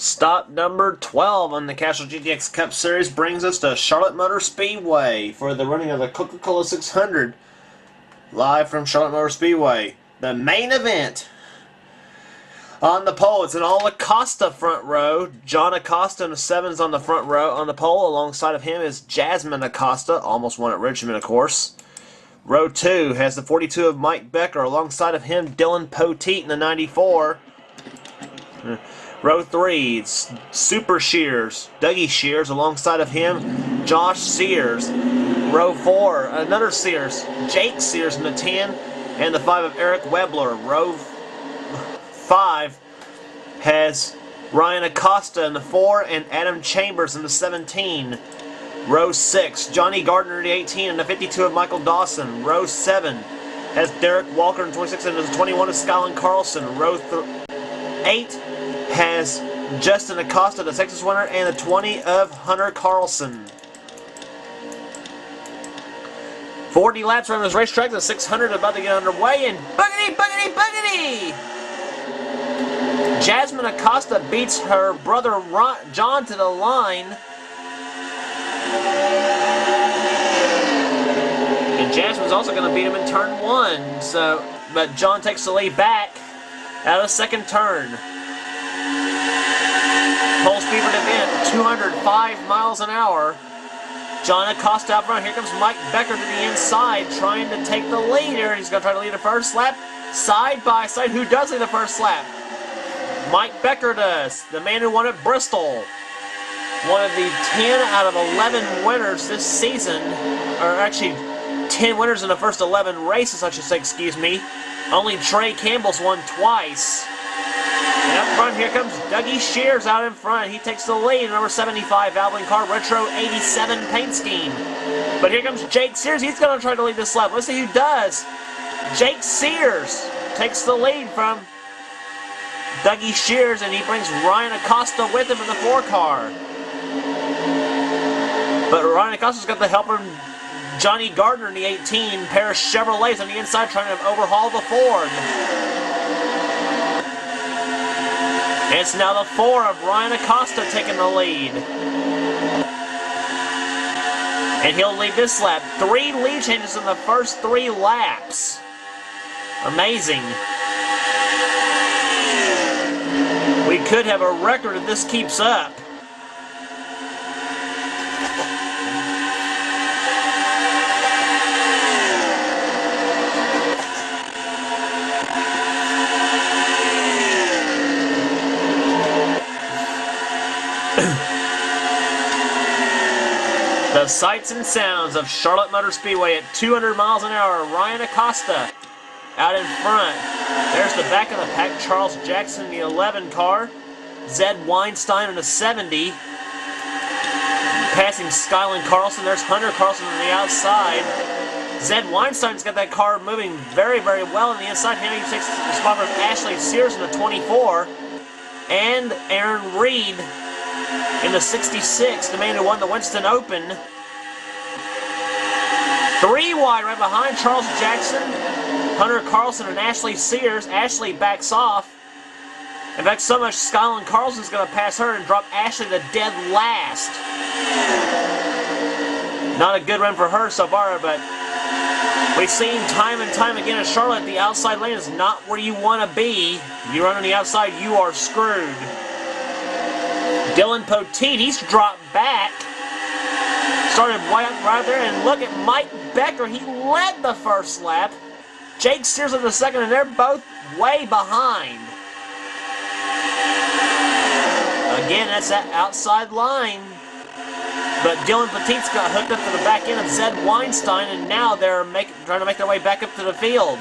Stop number 12 on the Castrol GTX Cup Series brings us to Charlotte Motor Speedway for the running of the Coca Cola 600. Live from Charlotte Motor Speedway. The main event. On the pole, it's an all Acosta front row. John Acosta in the 7's on the front row. On the pole, alongside of him is Jasmine Acosta, almost won at Richmond, of course. Row 2 has the 42 of Mike Becker. Alongside of him, Dylan Poteet in the 94. Row 3, it's Super Shears, Dougie Shears. Alongside of him, Josh Sears. Row 4, another Sears, Jake Sears in the 10. And the 5 of Eric Webler. Row 5 has Ryan Acosta in the 4 and Adam Chambers in the 17. Row 6, Johnny Gardner in the 18 and the 52 of Michael Dawson. Row 7 has Derek Walker in the 26 and the 21 of Skylan Carlson. Row 8 has Justin Acosta, the Texas winner, and the 20 of Hunter Carlson. 40 laps around this racetrack, the 600 about to get underway, and boogity, boogity, boogity! Jasmine Acosta beats her brother John to the line. And Jasmine's also going to beat him in turn 1. But John takes the lead back out of the second turn. Pole speed for the event, 205 miles an hour. John Acosta out front. Here comes Mike Becker to the inside, trying to take the lead here. He's going to try to lead the first lap. Side by side, who does lead the first lap? Mike Becker does, the man who won at Bristol. One of the 10 out of 11 winners this season, or actually 10 winners in the first 11 races, I should say, excuse me. Only Trey Campbell's won twice. And up front, here comes Dougie Shears out in front. He takes the lead, number 75 Valvoline car, Retro 87 paint scheme. But here comes Jake Sears. He's going to try to lead this lap. Let's see who does. Jake Sears takes the lead from Dougie Shears, and he brings Ryan Acosta with him in the 4 car. But Ryan Acosta's got the help from Johnny Gardner in the 18, pair of Chevrolets on the inside trying to overhaul the Ford. And it's now the 4 of Ryan Acosta taking the lead. And he'll lead this lap. 3 lead changes in the first 3 laps. Amazing. We could have a record if this keeps up. The sights and sounds of Charlotte Motor Speedway at 200 miles an hour. Ryan Acosta out in front. There's the back of the pack. Charles Jackson in the 11 car. Zed Weinstein in the 70. Passing Skylan Carlson. There's Hunter Carlson on the outside. Zed Weinstein's got that car moving very, very well on the inside. He takes the spot from Ashley Sears in the 24. And Aaron Reed in the 66, the man who won the Winston Open. 3 wide right behind Charles Jackson, Hunter Carlson, and Ashley Sears. Ashley backs off. In fact, so much Skylan Carlson's going to pass her and drop Ashley to dead last. Not a good run for her so far, but we've seen time and time again in Charlotte, the outside lane is not where you want to be. You run on the outside, you are screwed. Dylan Poteet, he's dropped back. Started right there, and look at Mike Becker. He led the first lap. Jake Sears in the second, and they're both way behind. Again, that's that outside line. But Dylan Poteet's got hooked up to the back end of Zed Weinstein, and now they're trying to make their way back up to the field.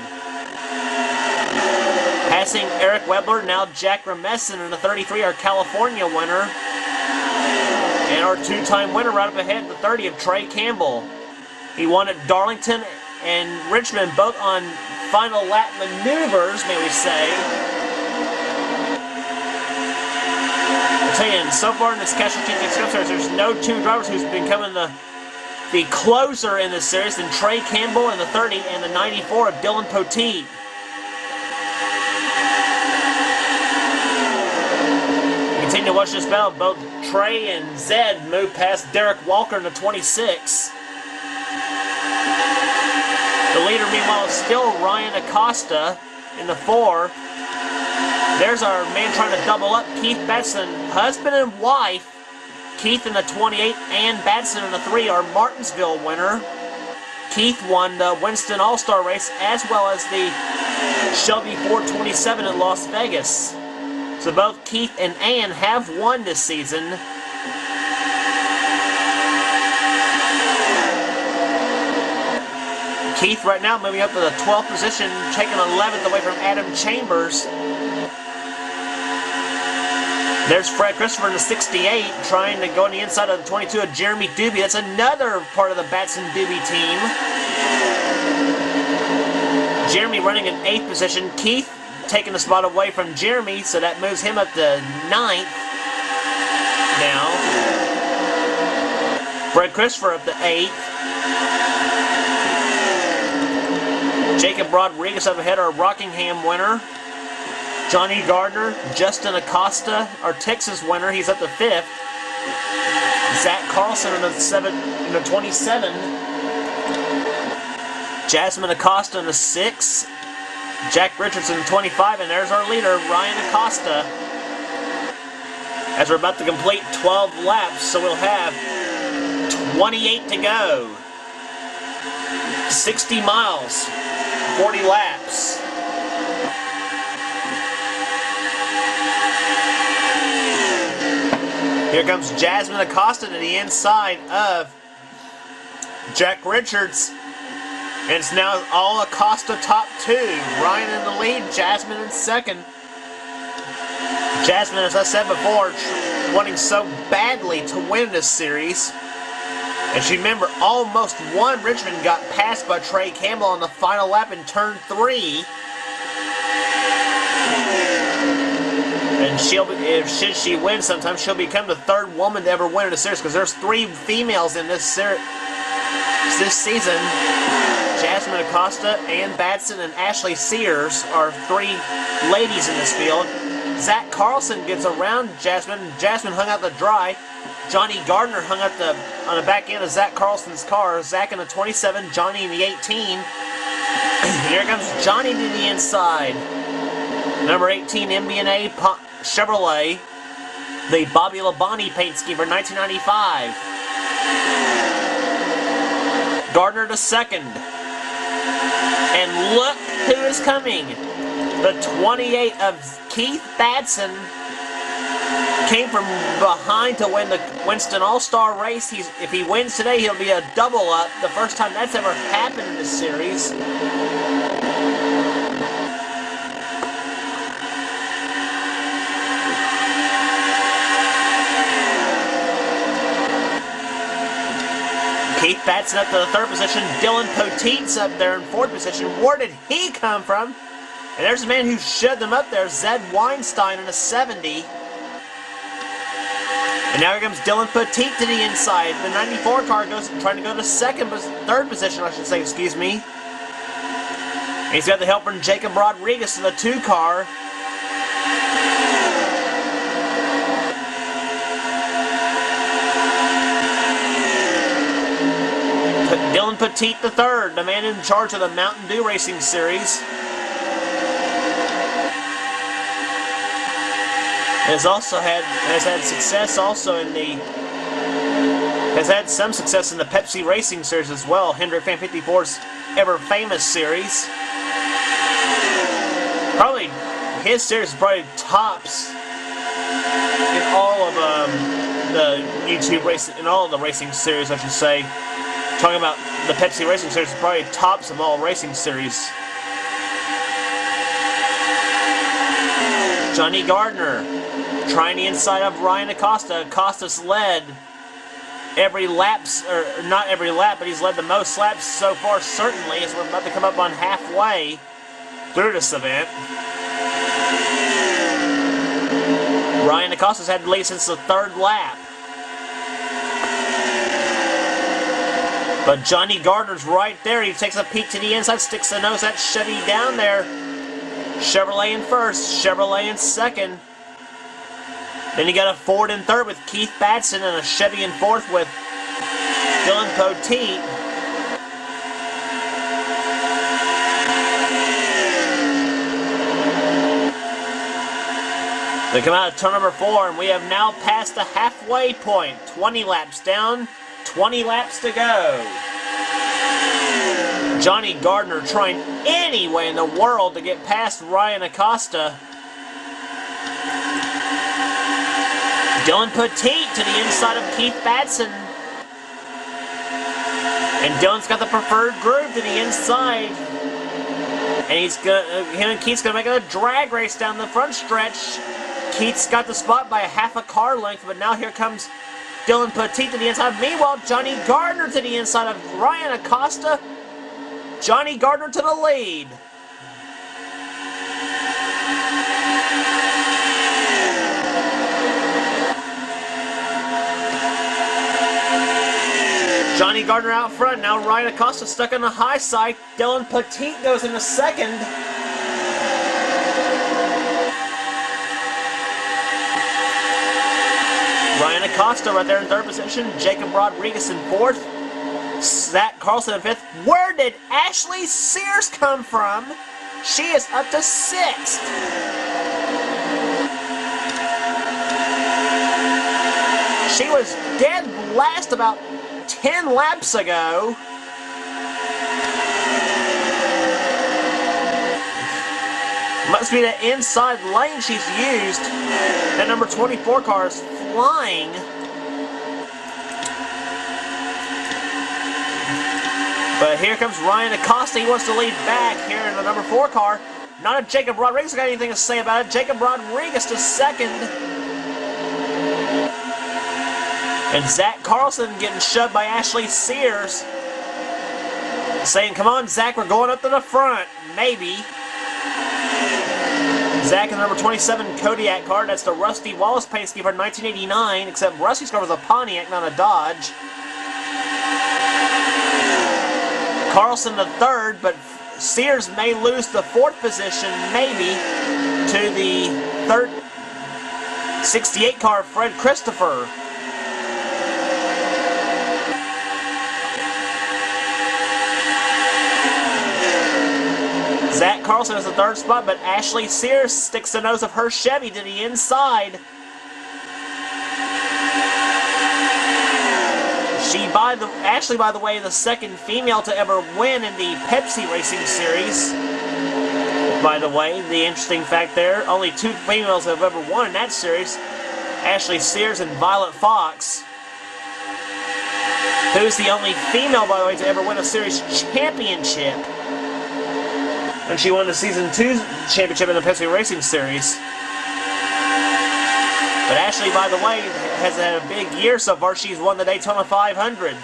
Passing Eric Webler, now Jack Remesson in the 33, our California winner. And our 2-time winner right up ahead, the 30 of Trey Campbell. He won at Darlington and Richmond, both on final lap maneuvers, may we say. I'll tell you, so far in this Castrol GTX Cup Series, there's no 2 drivers who's becoming the closer in this series than Trey Campbell in the 30 and the 94 of Dylan Poteet. continue to watch this battle. Both Trey and Zed move past Derek Walker in the 26. The leader, meanwhile, is still Ryan Acosta in the 4. There's our man trying to double up, Keith Batson, husband and wife. Keith in the 28 and Batson in the 3 are Martinsville winner. Keith won the Winston All-Star race as well as the Shelby 427 at Las Vegas. So both Keith and Ann have won this season. Keith right now moving up to the 12th position, taking 11th away from Adam Chambers. There's Fred Christopher in the 68, trying to go on the inside of the 22 of Jeremy Doobie. That's another part of the Batson Doobie team. Jeremy running in 8th position. Keith taking the spot away from Jeremy, so that moves him up to 9th now. Fred Christopher up to 8th. Jacob Rodriguez up ahead, our Rockingham winner. Johnny Gardner, Justin Acosta, our Texas winner, he's up to 5th. Zach Carlson in the 27. Jasmine Acosta in the 6. Jack Richardson in the 25, and there's our leader, Ryan Acosta. As we're about to complete 12 laps, so we'll have 28 to go. 60 miles, 40 laps. Here comes Jasmine Acosta to the inside of Jack Richards. And it's now all Acosta top 2. Ryan in the lead, Jasmine in 2nd. Jasmine, as I said before, wanting so badly to win this series. As you remember, almost won. Richmond got passed by Trey Campbell on the final lap in turn 3. And should she win sometime, she'll become the 3rd woman to ever win in a series, because there's 3 females in this season. Jasmine Acosta, Ann Batson, and Ashley Sears are 3 ladies in this field. Zach Carlson gets around Jasmine. Jasmine hung out the dry. Johnny Gardner hung out on the back end of Zach Carlson's car. Zach in the 27, Johnny in the 18. Here comes Johnny to the inside. Number 18, MB&A Chevrolet, the Bobby Labonte paint scheme for 1995. Gardner to 2nd. And look who is coming. The 28 of Keith Batson came from behind to win the Winston All-Star race. If he wins today, he'll be a double up. The first time that's ever happened in this series. Keith Batson up to the 3rd position. Dylan Poteet's up there in 4th position. Where did he come from? And there's a man who shoved them up there, Zed Weinstein in a 70. And now here comes Dylan Poteet to the inside. The 94 car trying to go to 3rd position, I should say, excuse me. And he's got the help from Jacob Rodriguez in the 2 car. Dylan Poteet III, the man in charge of the Mountain Dew Racing Series. Has had success also in the has had some success in the Pepsi Racing Series as well. Hendrick Fan 54's ever famous series. Probably his series probably tops in all of the YouTube racing, in all of the racing series, I should say. Talking about the Pepsi Racing Series, probably tops of all racing series. Johnny Gardner trying the inside of Ryan Acosta. Acosta's led every lap, or not every lap, but he's led the most laps so far, certainly, as we're about to come up on halfway through this event. Ryan Acosta's had the lead since the 3rd lap. But Johnny Gardner's right there. He takes a peek to the inside, sticks the nose at Chevy down there. Chevrolet in 1st, Chevrolet in 2nd. Then you got a Ford in third with Keith Batson and a Chevy in fourth with Dylan Poteet. They come out of turn number 4, and we have now passed the halfway point. 20 laps down, 20 laps to go. Johnny Gardner trying any way in the world to get past Ryan Acosta. Dylan Poteet to the inside of Keith Batson. And Dylan's got the preferred groove to the inside. And him and Keith's gonna make it a drag race down the front stretch. Keith's got the spot by a half a car length, but now here comes Dylan Poteet to the inside. Meanwhile, Johnny Gardner to the inside of Ryan Acosta. Johnny Gardner to the lead. Johnny Gardner out front. Now Ryan Acosta stuck on the high side. Dylan Poteet goes into second. Ryan Acosta right there in third position. Jacob Rodriguez in fourth. Zach Carlson in fifth. Where did Ashley Sears come from? She is up to sixth. She was dead last about 10 laps ago. Must be the inside lane she's used. That number 24 car is flying. But here comes Ryan Acosta. He wants to lead back here in the number 4 car. Not if Jacob Rodriguez got anything to say about it. Jacob Rodriguez to second. And Zach Carlson getting shoved by Ashley Sears. Saying, come on, Zach, we're going up to the front. Maybe. Zach in the number 27 Kodiak car. That's the Rusty Wallace paint scheme for 1989, except Rusty's car was a Pontiac, not a Dodge. Carlson the third, but Sears may lose the fourth position, maybe, to the 68 car, Fred Christopher. Zach Carlson is the third spot, but Ashley Sears sticks the nose of her Chevy to the inside. Ashley, by the way, the second female to ever win in the Pepsi Racing Series. By the way, the interesting fact there, only 2 females have ever won in that series. Ashley Sears and Violet Fox. Who's the only female, by the way, to ever win a series championship. And she won the Season 2 championship in the Pepsi Racing Series. But Ashley, by the way, has had a big year so far. She's won the Daytona 500.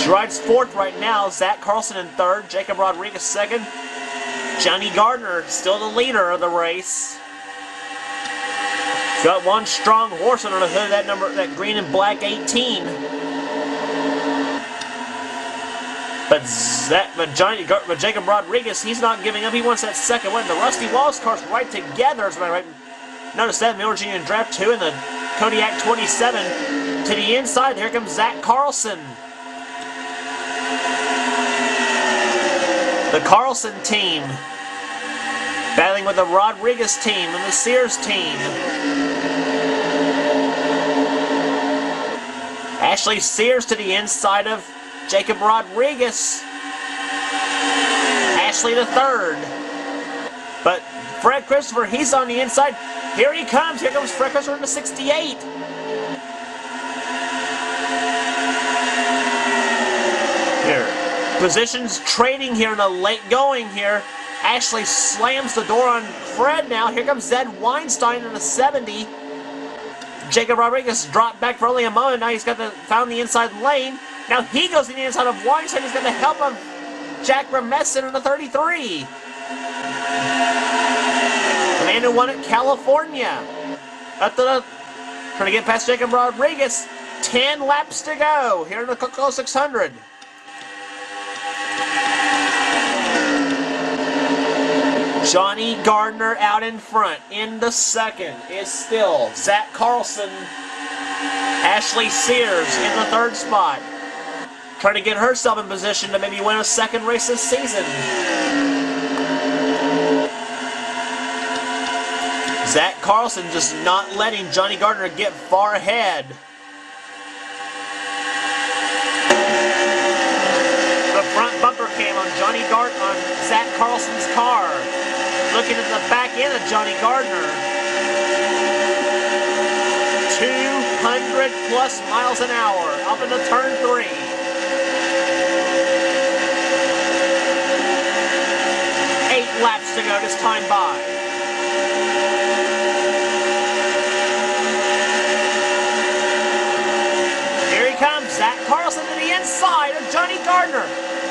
She rides fourth right now. Zach Carlson in third. Jacob Rodriguez second. Johnny Gardner still the leader of the race. Got one strong horse under the hood of that green and black 18. But Jacob Rodriguez, he's not giving up. He wants that second win. The Rusty Wallace cars right together. As a matter of fact, notice that Miller Jr. in Draft 2 and the Kodiak 27 to the inside. Here comes Zach Carlson. The Carlson team battling with the Rodriguez team and the Sears team. Ashley Sears to the inside of Jacob Rodriguez. Ashley the third. But Fred Christopher, he's on the inside. Here he comes. Here comes Fred Christopher in the 68. Here. Positions trading here in the late going here. Ashley slams the door on Fred now. Here comes Zed Weinstein in the 70. Jacob Rodriguez dropped back for only a moment. Now he's found the inside lane. Now he goes to the inside of Weinstein. He's got the help of Jack Ramesson in the 33. The man who won at California. Trying to get past Jacob Rodriguez. 10 laps to go here in the Coca Cola 600. Johnny Gardner out in front. In the second is still Zach Carlson. Ashley Sears in the third spot. Trying to get herself in position to maybe win a second race this season. Zach Carlson just not letting Johnny Gardner get far ahead. The front bumper cam on on Zach Carlson's car. Looking at the back end of Johnny Gardner. 200 plus miles an hour up into turn 3. Laps to go this time by. Here he comes, Zach Carlson to the inside of Johnny Gardner.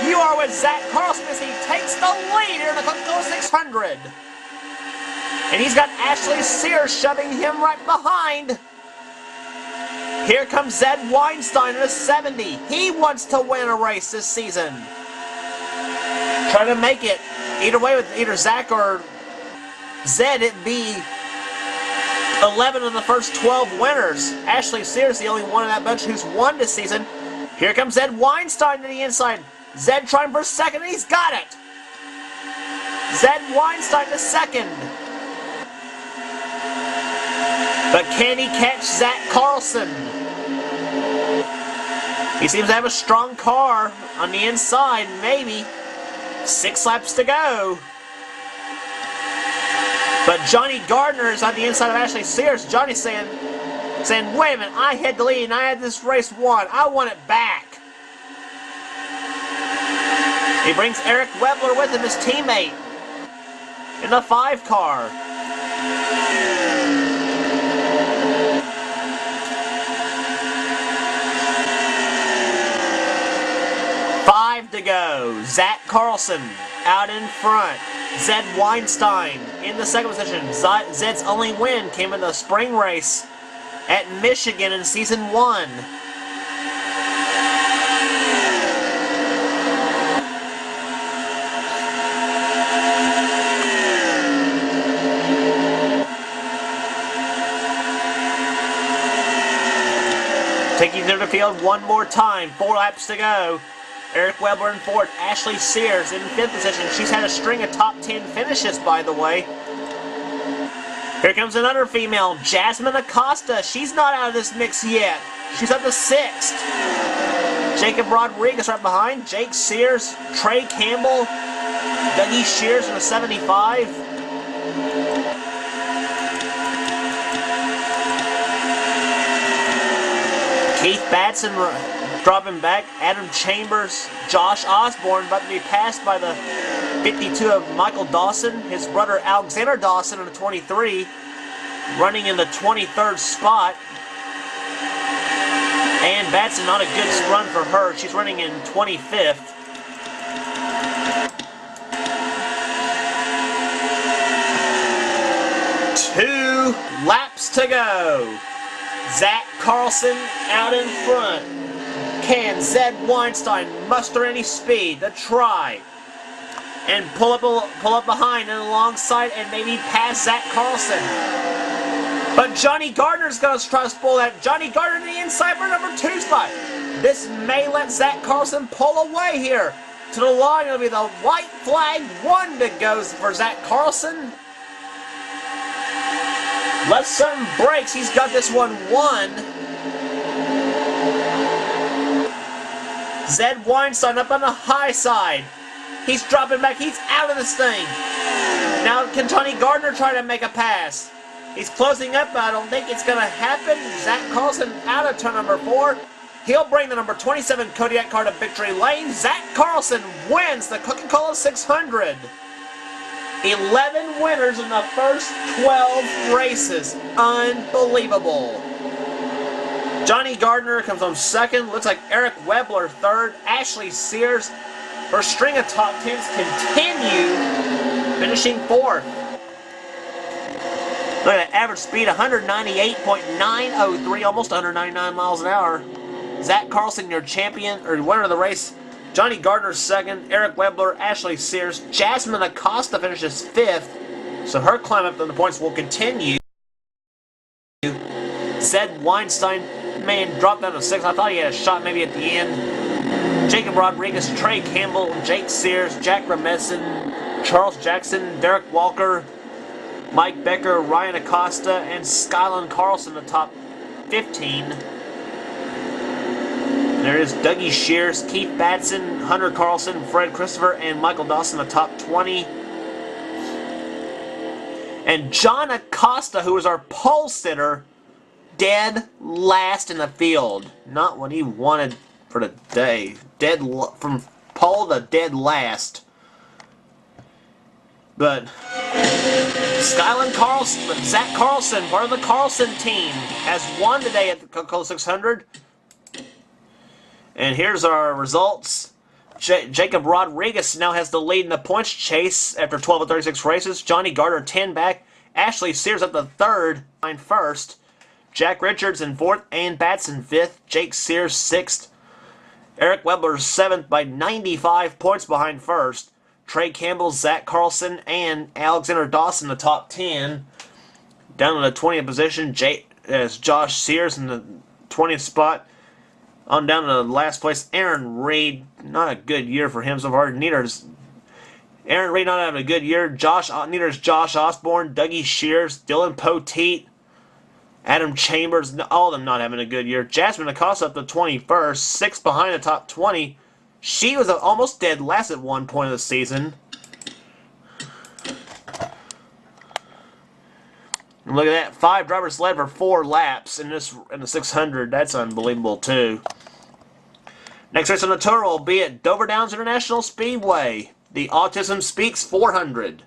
You are with Zach Carlson as he takes the lead here in the Coca Cola 600. And he's got Ashley Sears shoving him right behind. Here comes Zed Weinstein in a 70. He wants to win a race this season. Trying to make it either way with either Zach or Zed, it'd be 11 of the first 12 winners. Ashley Sears, the only one in that bunch who's won this season. Here comes Zed Weinstein to the inside. Zed trying for second, and he's got it. Zed Weinstein to second. But can he catch Zach Carlson? He seems to have a strong car on the inside, maybe. 6 laps to go. But Johnny Gardner is on the inside of Ashley Sears. Johnny's saying, wait a minute, I had the lead and I had this race won. I want it back. He brings Eric Webler with him, his teammate, in the 5 car. To go. Zach Carlson out in front. Zed Weinstein in the second position. Zed's only win came in the spring race at Michigan in season 1. Taking to the field one more time. 4 laps to go. Eric Webber in 4th, Ashley Sears in 5th position. She's had a string of top 10 finishes, by the way. Here comes another female, Jasmine Acosta. She's not out of this mix yet. She's up to 6th. Jacob Rodriguez right behind. Jake Sears, Trey Campbell, Dougie Shears in a 75. Keith Batson dropping back. Adam Chambers, Josh Osborne about to be passed by the 52 of Michael Dawson. His brother Alexander Dawson in the 23, running in the 23rd spot. And Batson, not a good run for her. She's running in 25th. Two laps to go. Zach Carlson out in front. Can Zed Weinstein muster any speed to try and pull up behind and alongside and maybe pass Zach Carlson? But Johnny Gardner's going to try to pull that. Johnny Gardner to the inside for number 2 spot. This may let Zach Carlson pull away here to the line. It'll be the white flag 1 that goes for Zach Carlson. Let something breaks. He's got this one won. Zed Weinstein up on the high side. He's dropping back. He's out of this thing. Now can Johnny Gardner try to make a pass? He's closing up, but I don't think it's going to happen. Zach Carlson out of turn number 4. He'll bring the number 27 Kodiak car to victory lane. Zach Carlson wins the Coca-Cola 600. 11 winners in the first 12 races. Unbelievable. Johnny Gardner comes on 2nd. Looks like Eric Webler 3rd. Ashley Sears, her string of top 10s continue, finishing 4th. Look at that average speed, 198.903, almost 199 miles an hour. Zach Carlson, your champion, or winner of the race. Johnny Gardner 2nd, Eric Webler, Ashley Sears, Jasmine Acosta finishes 5th. So her climb up to the points will continue. Said Weinstein, man, dropped down to 6th. I thought he had a shot maybe at the end. Jacob Rodriguez, Trey Campbell, Jake Sears, Jack Remesson, Charles Jackson, Derek Walker, Mike Becker, Ryan Acosta, and Skyland Carlson, the top 15. There is Dougie Shears, Keith Batson, Hunter Carlson, Fred Christopher, and Michael Dawson, the top 20. And John Acosta, who was our pole sitter, dead last in the field. Not what he wanted for the day. From pole to dead last. But Skyland Carlson, Zach Carlson, part of the Carlson team, has won today at the Coca Cola 600. And here's our results. Jacob Rodriguez now has the lead in the points chase after 12 of 36 races. Johnny Gardner 10 back. Ashley Sears up to 3rd, first. Jack Richards in 4th, and Batson 5th. Jake Sears 6th. Eric Webler 7th by 95 points behind 1st. Trey Campbell, Zach Carlson, and Alexander Dawson the top 10. Down in the 20th position, Josh Sears in the 20th spot. On down to the last place, Aaron Reed. Not a good year for him so far. Aaron Reed not having a good year. Neither's Josh Osborne, Dougie Shears, Dylan Poteet, Adam Chambers. All of them not having a good year. Jasmine Acosta up to 21st, 6th behind the top 20. She was almost dead last at one point of the season. And look at that, 5 drivers led for 4 laps in the 600. That's unbelievable too. Next race on the tour will be at Dover Downs International Speedway, the Autism Speaks 400.